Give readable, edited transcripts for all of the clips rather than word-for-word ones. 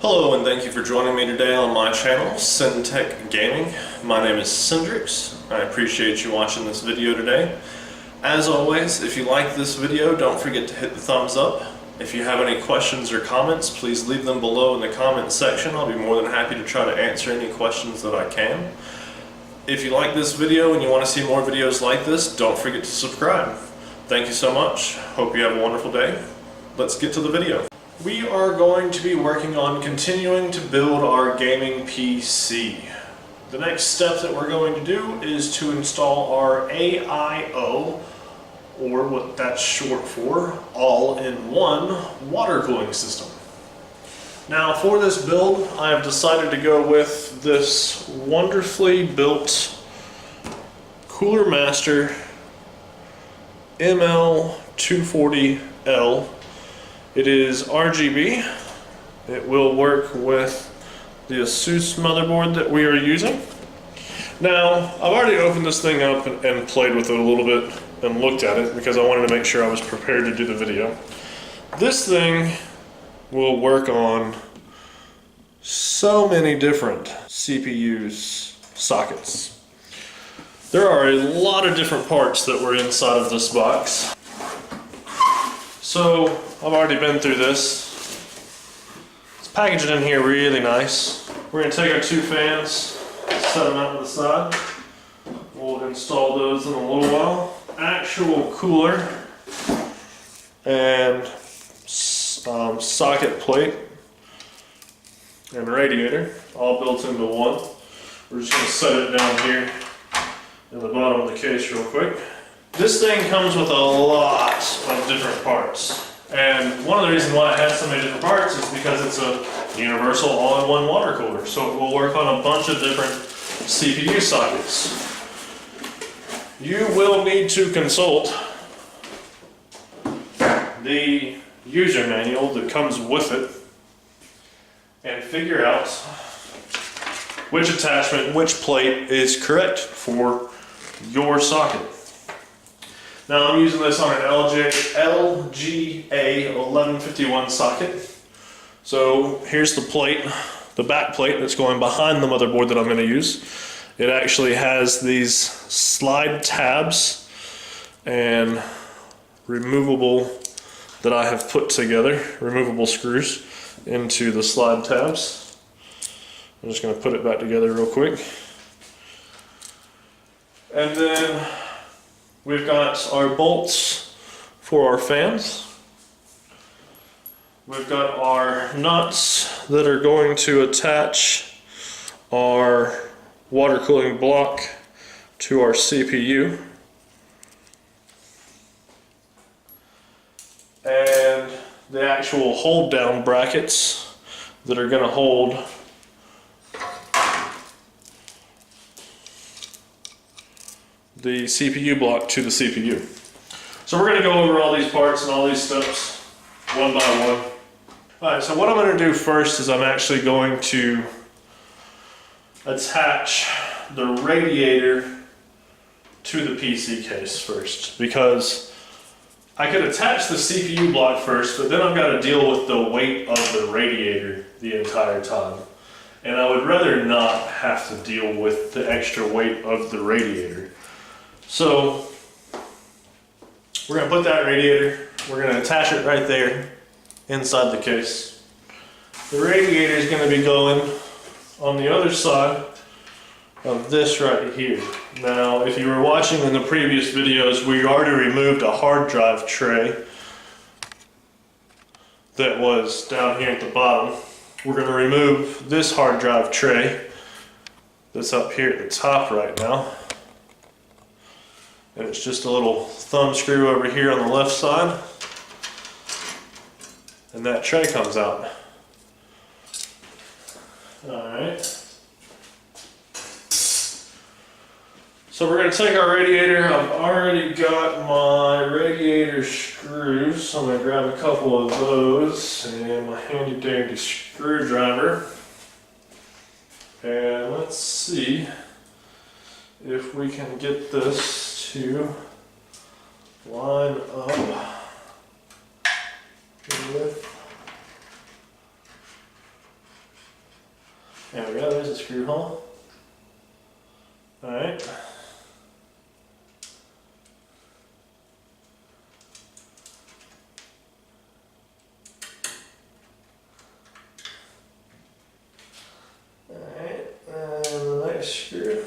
Hello and thank you for joining me today on my channel, Syntech Gaming. My name is Cindrix. I appreciate you watching this video today. As always, if you like this video, don't forget to hit the thumbs up. If you have any questions or comments, please leave them below in the comment section. I'll be more than happy to try to answer any questions that I can. If you like this video and you want to see more videos like this, don't forget to subscribe. Thank you so much. Hope you have a wonderful day. Let's get to the video. We are going to be working on continuing to build our gaming PC. The next step that we're going to do is to install our AIO, or what that's short for, all-in-one water cooling system. Now for this build, I have decided to go with this wonderfully built Cooler Master ML240L. It is RGB. It will work with the ASUS motherboard that we are using. Now, I've already opened this thing up and played with it a little bit and looked at it because I wanted to make sure I was prepared to do the video. This thing will work on so many different CPU's sockets. There are a lot of different parts that were inside of this box. So, I've already been through this. It's packaged in here really nice. We're going to take our two fans, set them out to the side. We'll install those in a little while. Actual cooler and socket plate and radiator all built into one. We're just going to set it down here in the bottom of the case real quick. This thing comes with a lot of different parts. And one of the reasons why it has so many different parts is because it's a universal all-in-one water cooler. So it will work on a bunch of different CPU sockets. You will need to consult the user manual that comes with it and figure out which attachment, which plate is correct for your socket. Now I'm using this on an LGA 1151 socket. So here's the plate, the back plate that's going behind the motherboard that I'm going to use. It actually has these slide tabs and removable that I have put together, removable screws into the slide tabs. I'm just going to put it back together real quick. And then we've got our bolts for our fans. We've got our nuts that are going to attach our water cooling block to our CPU. And the actual hold down brackets that are going to hold the CPU block to the CPU. So we're going to go over all these parts and all these steps one by one. Alright, so what I'm going to do first is I'm actually going to attach the radiator to the PC case first, because I could attach the CPU block first, but then I've got to deal with the weight of the radiator the entire time. And I would rather not have to deal with the extra weight of the radiator. So we're going to put that radiator, we're going to attach it right there inside the case. The radiator is going to be going on the other side of this right here. Now, if you were watching in the previous videos, we already removed a hard drive tray that was down here at the bottom. We're going to remove this hard drive tray that's up here at the top right now. And it's just a little thumb screw over here on the left side. And that tray comes out. Alright. So we're going to take our radiator. I've already got my radiator screws. So I'm going to grab a couple of those and my handy dandy screwdriver. And let's see if we can get this to line up with There we go, there's a screw hole. Alright. Alright, and the next screw.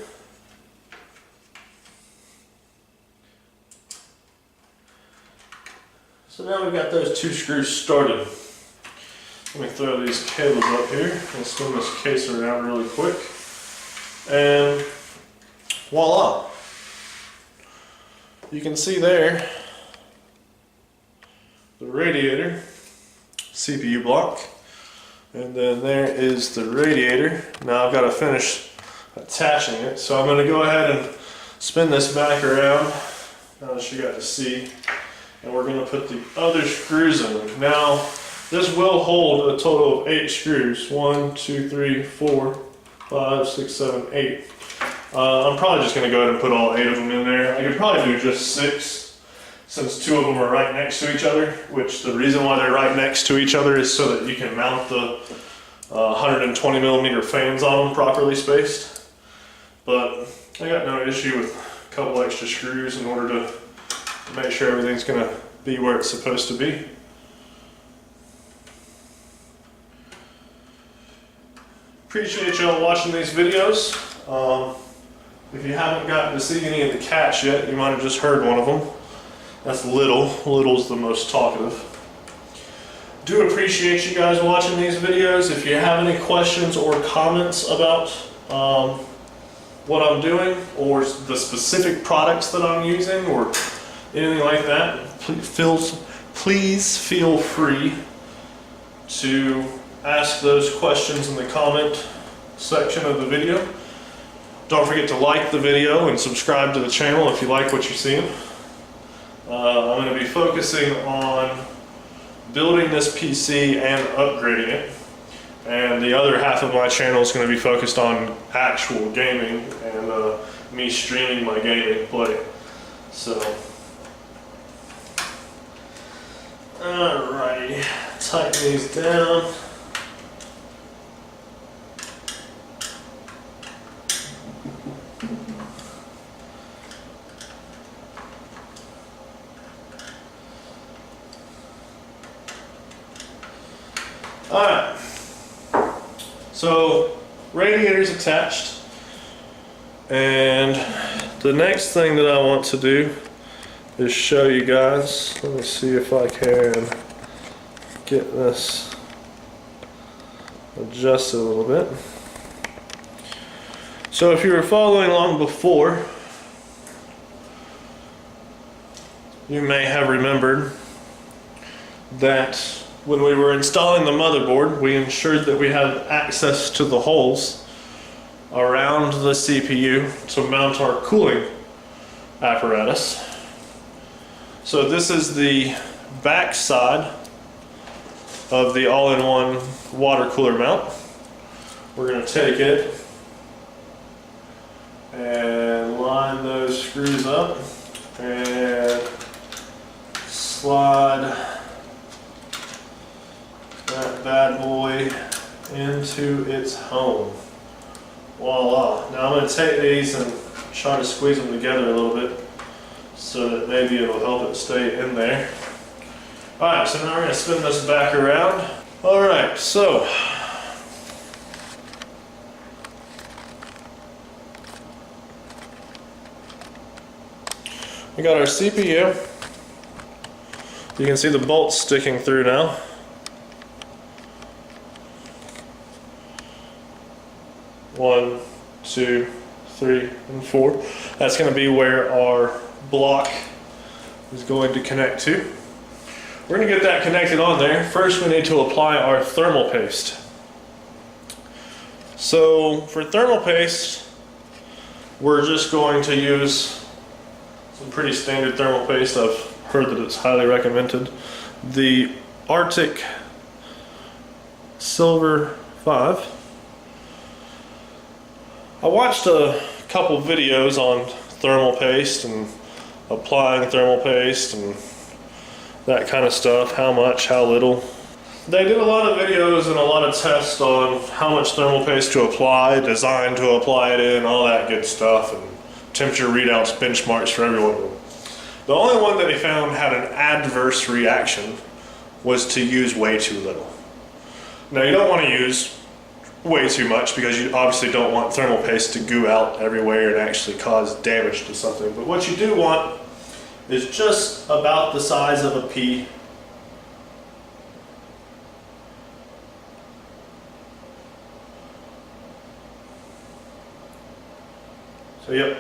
So now we've got those two screws started. Let me throw these cables up here and spin this case around really quick. And voila! You can see there the radiator CPU block, and then there is the radiator. Now I've got to finish attaching it, so I'm going to go ahead and spin this back around. Now that you got to see, and we're going to put the other screws in. Now this will hold a total of 8 screws. 1, 2, 3, 4, 5, 6, 7, 8. I'm probably just going to go ahead and put all 8 of them in there. I could probably do just 6, since 2 of them are right next to each other, which the reason why they're right next to each other is so that you can mount the 120 millimeter fans on them properly spaced. But I got no issue with a couple extra screws in order to make sure everything's going to be where it's supposed to be. Appreciate y'all watching these videos. If you haven't gotten to see any of the cats yet, you might have just heard one of them. That's Little. Little's the most talkative. Do appreciate you guys watching these videos. If you have any questions or comments about what I'm doing, or the specific products that I'm using, or anything like that, please feel free to ask those questions in the comment section of the video. Don't forget to like the video and subscribe to the channel if you like what you're seeing. I'm going to be focusing on building this PC and upgrading it, and the other half of my channel is going to be focused on actual gaming and me streaming my gaming play. So, alrighty, tighten these down. Alright, so radiator's attached, and the next thing that I want to do is show you guys. Let me see if I can get this adjusted a little bit. So if you were following along before, you may have remembered that when we were installing the motherboard, we ensured that we had access to the holes around the CPU to mount our cooling apparatus. So this is the back side of the all-in-one water cooler mount. We're going to take it and line those screws up and slide that bad boy into its home. Voila. Now I'm going to take these and try to squeeze them together a little bit so that maybe it'll help it stay in there. Alright, so now we're going to spin this back around. Alright, so we got our CPU. You can see the bolts sticking through now. One, 2, 3, and 4. That's going to be where our block is going to connect to. We're going to get that connected on there. First we need to apply our thermal paste. So for thermal paste, we're just going to use some pretty standard thermal paste. I've heard that it's highly recommended. The Arctic Silver 5. I watched a couple videos on thermal paste and applying thermal paste and that kind of stuff, how much, how little. They did a lot of videos and a lot of tests on how much thermal paste to apply, design to apply it in, all that good stuff, and temperature readouts, benchmarks for every one of them. The only one that they found had an adverse reaction was to use way too little. Now you don't want to use way too much because you obviously don't want thermal paste to goo out everywhere and actually cause damage to something. But what you do want is just about the size of a pea. So yep.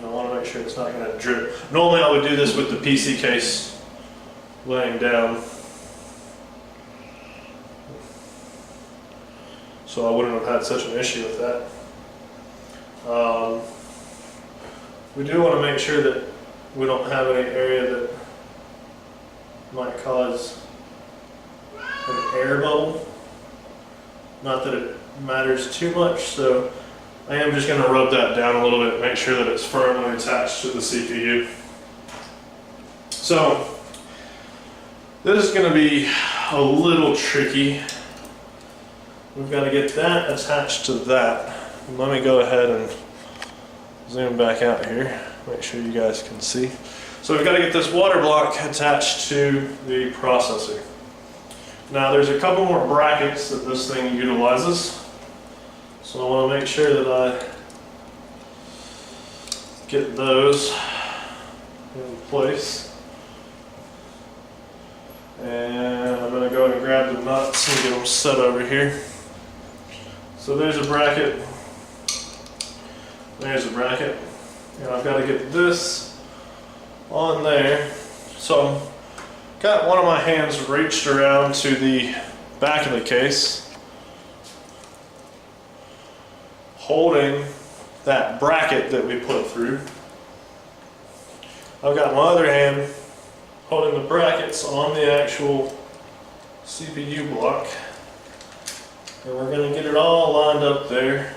I want to make sure it's not going to drip. Normally I would do this with the PC case laying down, so I wouldn't have had such an issue with that. We do want to make sure that we don't have any area that might cause an air bubble. Not that it matters too much, so I am just going to rub that down a little bit, make sure that it's firmly attached to the CPU. So this is going to be a little tricky. We've got to get that attached to that. Let me go ahead and zoom back out here, make sure you guys can see. So we've got to get this water block attached to the processor. Now there's a couple more brackets that this thing utilizes. So I want to make sure that I get those in place. And I'm going to go and grab the nuts and get them set over here. So there's a bracket. There's a bracket. And I've got to get this on there. So I've got one of my hands reached around to the back of the case, holding that bracket that we put through. I've got my other hand holding the brackets on the actual CPU block, and we're going to get it all lined up there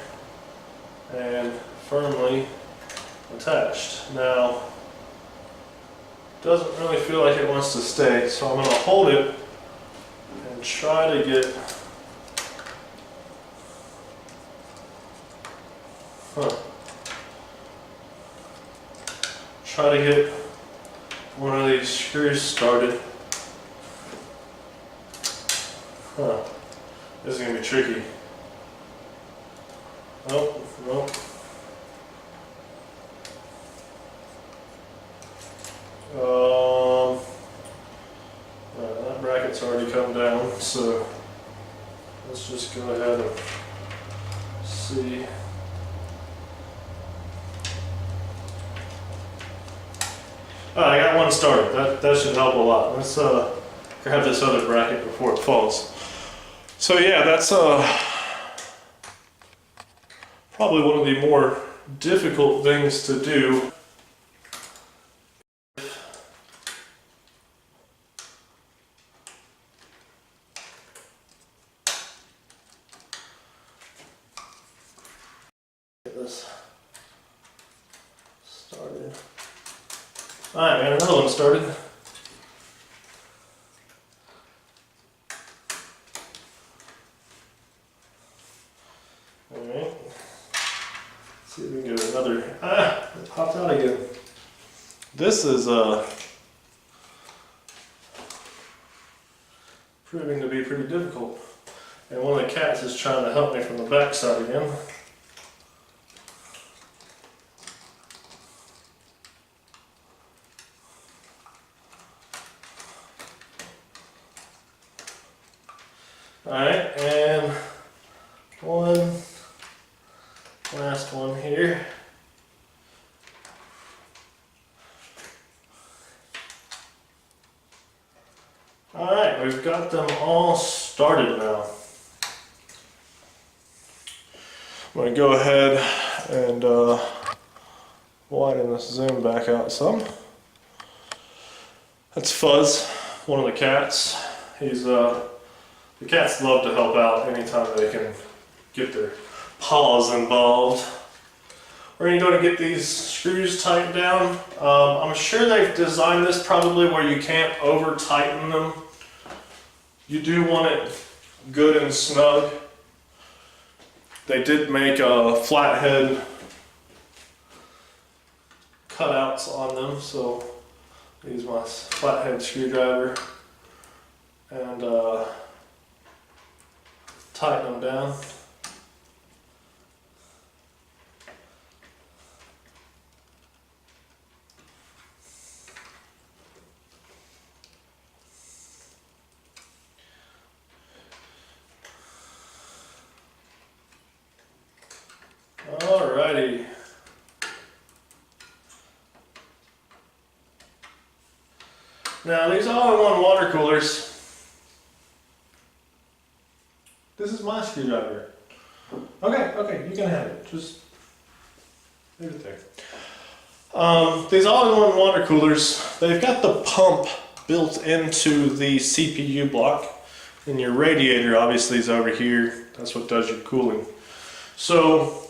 and firmly attached. Now, it doesn't really feel like it wants to stay, so I'm going to hold it and try to get one of these screws started. This is going to be tricky. Oh, no. That bracket's already come down, so let's just go ahead and see. I got one started. That should help a lot. Let's grab this other bracket before it falls. So yeah, that's probably one of the more difficult things to do. Get this started. Alright, got another one started. Alright. See if we can get another. It popped out again. This is proving to be pretty difficult. And one of the cats is trying to help me from the back side again. Alright, and one last one here. Alright, we've got them all started now. I'm going to go ahead and widen this zoom back out some. That's Fuzz, one of the cats. The cats love to help out anytime they can get their paws involved. We're going to go to get these screws tightened down. I'm sure they've designed this probably where you can't over tighten them You do want it good and snug. They did make flathead cutouts on them, so I use my flathead screwdriver and tighten them down. Alrighty. Now these all-in-one water coolers, this is my screwdriver. Okay, you can have it. Just leave it there. These all-in-one water coolers, they've got the pump built into the CPU block, and your radiator obviously is over here. That's what does your cooling. So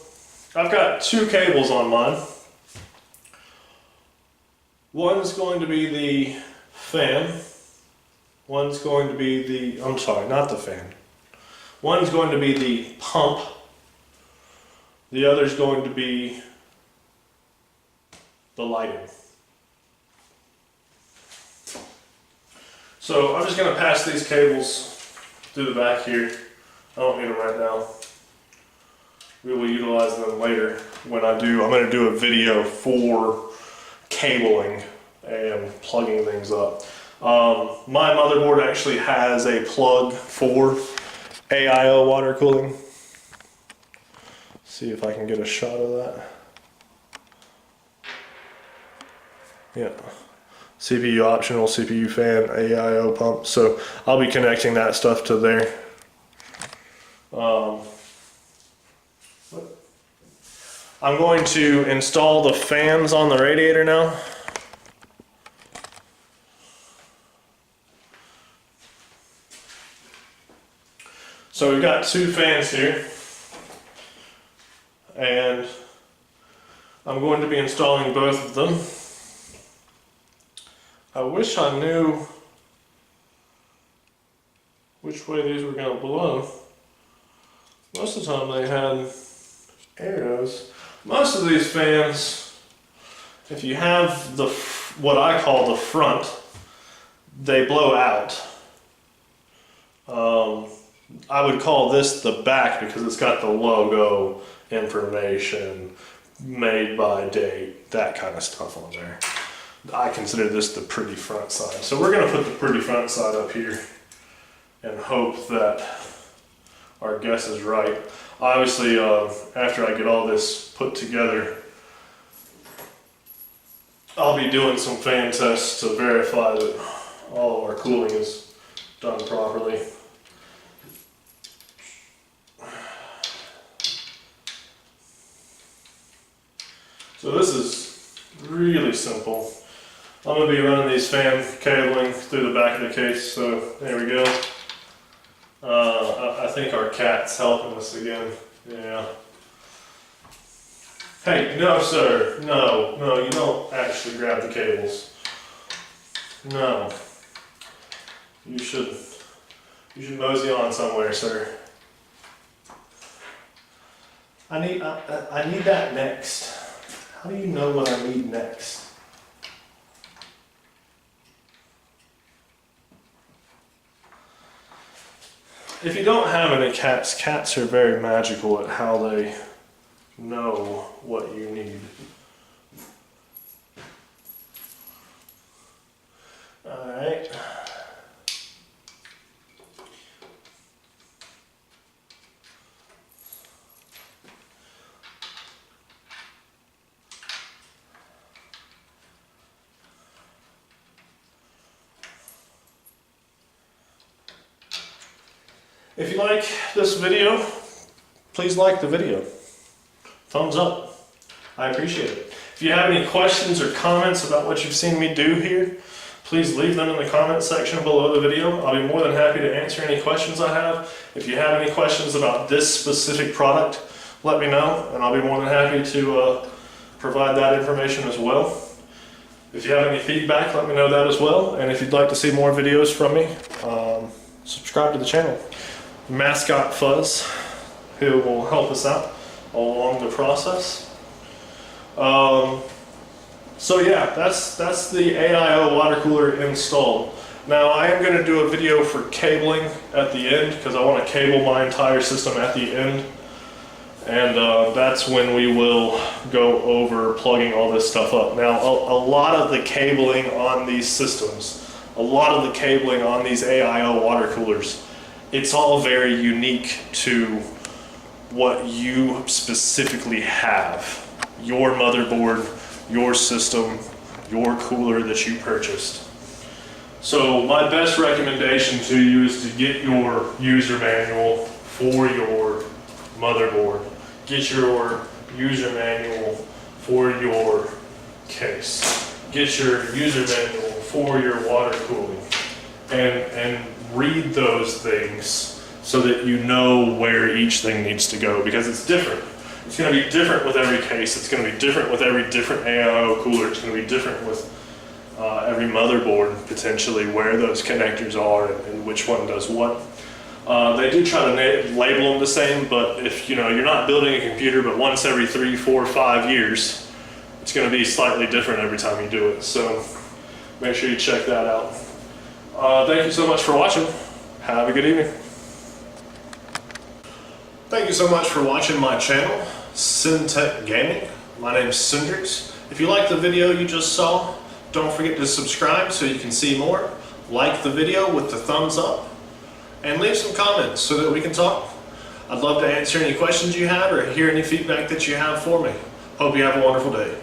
I've got two cables on mine. One's going to be the fan. One's going to be the, I'm sorry, not the fan. One's going to be the pump. The other's going to be the lighting. So I'm just going to pass these cables through the back here. I don't need them right now. We will utilize them later when I'm going to do a video for cabling and plugging things up. My motherboard actually has a plug for AIO water cooling. See if I can get a shot of that. Yeah. CPU optional, CPU fan, AIO pump. So I'll be connecting that stuff to there. I'm going to install the fans on the radiator now. So we've got two fans here, and I'm going to be installing both of them. I wish I knew which way these were going to blow. Most of the time they had arrows. Most of these fans, if you have the what I call the front, they blow out. I would call this the back because it's got the logo, information, made by date, that kind of stuff on there. I consider this the pretty front side. So we're going to put the pretty front side up here and hope that our guess is right. Obviously, after I get all this put together, I'll be doing some fan tests to verify that all of our cooling is done properly. So this is really simple. I'm going to be running these fan cabling through the back of the case, so there we go. I think our cat's helping us again. Yeah. Hey, no sir, no, you don't actually grab the cables. No. You should mosey on somewhere, sir. I need that next. How do you know what I need next? If you don't have any cats, cats are very magical at how they know what you need. Alright. If you like this video, please like the video. Thumbs up. I appreciate it. If you have any questions or comments about what you've seen me do here, please leave them in the comment section below the video. I'll be more than happy to answer any questions I have. If you have any questions about this specific product, let me know, and I'll be more than happy to provide that information as well. If you have any feedback, let me know that as well. And if you'd like to see more videos from me, subscribe to the channel. Mascot Fuzz, who will help us out along the process. So yeah, that's the AIO water cooler installed. Now I am going to do a video for cabling at the end because I want to cable my entire system at the end, and that's when we will go over plugging all this stuff up. Now a lot of the cabling on these systems, a lot of the cabling on these AIO water coolers, it's all very unique to what you specifically have. Your motherboard, your system, your cooler that you purchased. So my best recommendation to you is to get your user manual for your motherboard. Get your user manual for your case. Get your user manual for your water cooling. And read those things so that you know where each thing needs to go, because it's different. It's going to be different with every case. It's going to be different with every different AIO cooler. It's going to be different with every motherboard, potentially, where those connectors are and which one does what. They do try to label them the same, but if you're not building a computer but once every 3, 4, 5 years, it's going to be slightly different every time you do it. So make sure you check that out. Thank you so much for watching. Have a good evening. Thank you so much for watching my channel, Syntech Gaming. My name is Syndrix. If you liked the video you just saw, don't forget to subscribe so you can see more. Like the video with the thumbs up, and leave some comments so that we can talk. I'd love to answer any questions you have or hear any feedback that you have for me. Hope you have a wonderful day.